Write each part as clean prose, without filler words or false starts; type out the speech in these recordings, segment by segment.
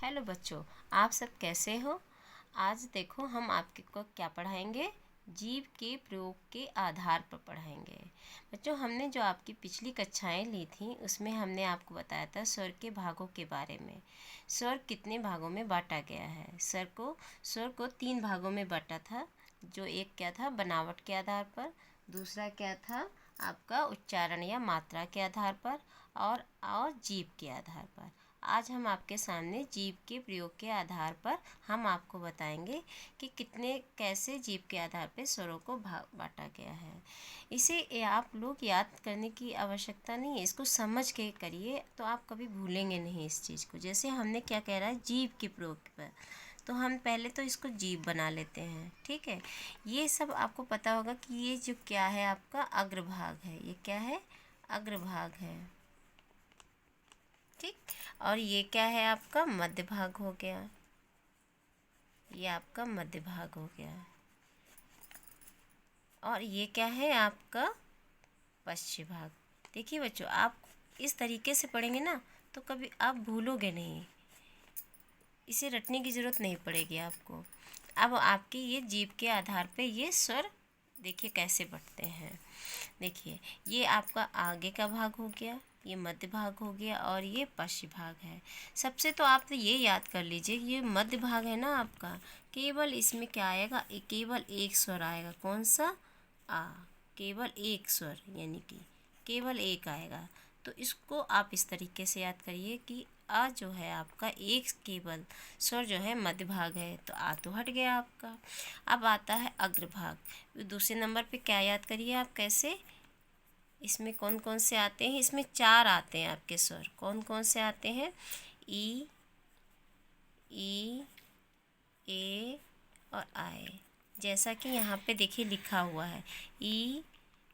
Hello बच्चों, आप सब कैसे हो। आज देखो हम आपको क्या पढ़ाएंगे। जीव के प्रयोग के आधार पर पढ़ाएंगे। बच्चों, हमने जो आपकी पिछली कक्षाएं ली थी उसमें हमने आपको बताया था स्वर के भागों के बारे में। स्वर कितने भागों में बांटा गया है। स्वर को 3 भागों में बांटा था। जो एक क्या था, बनावट के आधार पर। दूसरा क्या था, आपका उच्चारण या मात्रा के आधार पर। और जीव के आधार पर। आज हम आपके सामने जीव के प्रयोग के आधार पर हम आपको बताएंगे कि कैसे जीव के आधार पर स्वरों को बांटा गया है। इसे आप लोग याद करने की आवश्यकता नहीं है, इसको समझ के करिए तो आप कभी भूलेंगे नहीं इस चीज़ को। जैसे हमने क्या कह रहा है, जीव के प्रयोग पर, तो हम पहले तो इसको जीव बना लेते हैं। ठीक है, ये सब आपको पता होगा कि ये जो क्या है, आपका अग्रभाग है। ये क्या है, अग्रभाग है। ठीक, और ये क्या है, आपका मध्य भाग हो गया। ये आपका मध्य भाग हो गया। और ये क्या है, आपका पश्चिम भाग। देखिए बच्चों, आप इस तरीके से पढ़ेंगे ना तो कभी आप भूलोगे नहीं, इसे रटने की ज़रूरत नहीं पड़ेगी आपको। अब आपके ये जीभ के आधार पे ये स्वर देखिए कैसे बढ़ते हैं। देखिए, ये आपका आगे का भाग हो गया, ये मध्य भाग हो गया, और ये पश्चिम भाग है। सबसे तो आप तो ये याद कर लीजिए, ये मध्य भाग है ना आपका, केवल इसमें क्या आएगा, केवल एक स्वर आएगा। कौन सा, आ। केवल एक स्वर, यानी कि केवल एक आएगा। तो इसको आप इस तरीके से याद करिए कि आ जो है आपका एक केवल स्वर जो है मध्य भाग है, तो आ तो हट गया आपका। अब आता है अग्रभाग। दूसरे नंबर पे क्या याद करिए आप, कैसे, इसमें कौन कौन से आते हैं, इसमें 4 आते हैं आपके स्वर। कौन कौन से आते हैं, ई, ए और आए। जैसा कि यहाँ पे देखिए लिखा हुआ है, ई,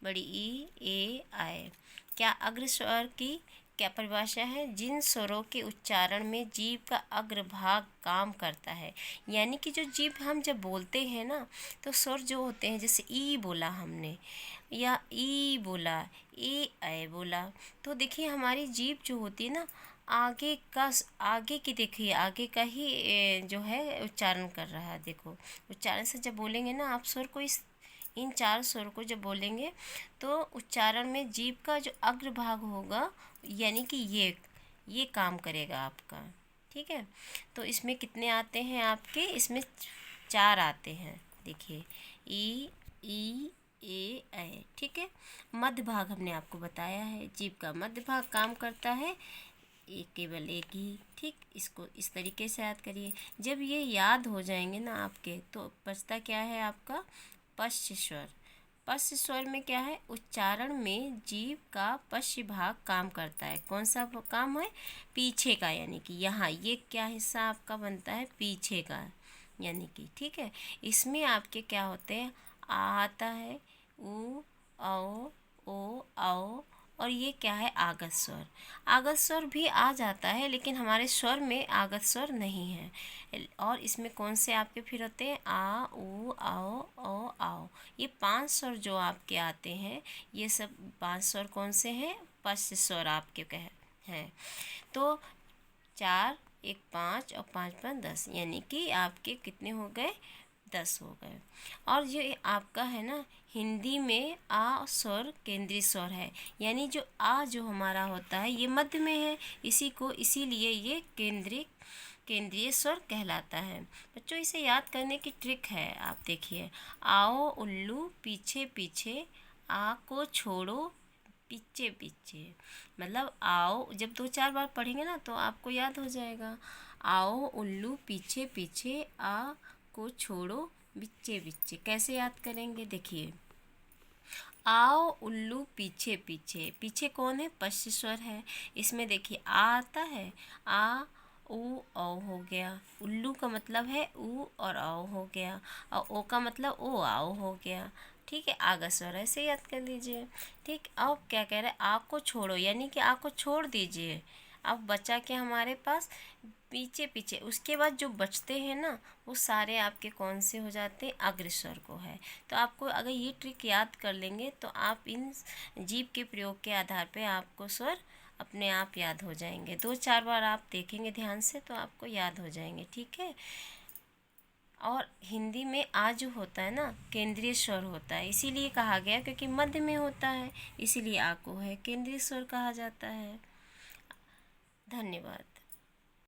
बड़ी ई, ए, आए। क्या अग्र स्वर की क्या परिभाषा है, जिन स्वरों के उच्चारण में जीभ का अग्रभाग काम करता है। यानी कि जो जीभ हम जब बोलते हैं ना, तो स्वर जो होते हैं, जैसे ई बोला हमने, या ई बोला, ए ऐ बोला, तो देखिए हमारी जीभ जो होती है ना, आगे की, देखिए आगे का ही जो है उच्चारण कर रहा है। देखो, उच्चारण से जब बोलेंगे ना आप स्वर को, इन 4 स्वर को जब बोलेंगे तो उच्चारण में जीभ का जो अग्रभाग होगा, यानी कि ये काम करेगा आपका। ठीक है, तो इसमें कितने आते हैं आपके, इसमें 4 आते हैं। देखिए, ई, ए, ऐ। ठीक है, मध्य भाग हमने आपको बताया है, जीभ का मध्य भाग काम करता है, केवल एक ही। ठीक, इसको इस तरीके से याद करिए। जब ये याद हो जाएंगे ना आपके, तो बचता क्या है आपका, पश्च स्वर। पश्च स्वर में क्या है, उच्चारण में जीभ का पश्च भाग काम करता है। कौन सा काम है, पीछे का, यानी कि यहाँ ये क्या हिस्सा आपका बनता है, पीछे का, यानी कि। ठीक है, इसमें आपके क्या होते हैं, आ आता है, ऊ, औ, ओ, आओ, और ये क्या है, आगत स्वर। आगत स्वर भी आ जाता है, लेकिन हमारे स्वर में आगत स्वर नहीं है। और इसमें कौन से आपके फिर होते हैं, आ, ऊ, आओ, ओ, आओ। ये 5 स्वर जो आपके आते हैं, ये सब 5 स्वर कौन से हैं, पश्च स्वर आपके हैं। तो 4, 1 5 और 5 5 10, यानी कि आपके कितने हो गए, 10 हो गए। और ये आपका है ना, हिंदी में आ स्वर केंद्रीय स्वर है, यानी जो आ जो हमारा होता है ये मध्य में है, इसीलिए ये केंद्रीय स्वर कहलाता है। बच्चों, इसे याद करने की ट्रिक है, आप देखिए, आओ उल्लू पीछे पीछे, आ को छोड़ो पीछे पीछे। मतलब आओ जब 2 4 बार पढ़ेंगे ना तो आपको याद हो जाएगा। आओ उल्लू पीछे पीछे, आ को छोड़ो बिच्चे बिच्चे। कैसे याद करेंगे, देखिए, आओ उल्लू पीछे पीछे, पीछे कौन है, पश्च स्वर है। इसमें देखिए आ आता है, आ, ऊ, औ हो गया। उल्लू का मतलब है ऊ और औ हो गया, और ओ का मतलब ओ आओ हो गया। ठीक है, आगा स्वर ऐसे याद कर लीजिए। ठीक, अब क्या कह रहे हैं, आ को छोड़ो, यानी कि आ को छोड़ दीजिए। अब बचा के हमारे पास पीछे पीछे, उसके बाद जो बचते हैं ना वो सारे आपके कौन से हो जाते हैं, अग्रस्वर को है। तो आपको अगर ये ट्रिक याद कर लेंगे तो आप इन जीभ के प्रयोग के आधार पे आपको स्वर अपने आप याद हो जाएंगे। 2-4 बार आप देखेंगे ध्यान से तो आपको याद हो जाएंगे, ठीक है। और हिंदी में आ जो होता है ना, केंद्रीय स्वर होता है, इसीलिए कहा गया क्योंकि मध्य में होता है, इसीलिए आ को है केंद्रीय स्वर कहा जाता है। धन्यवाद।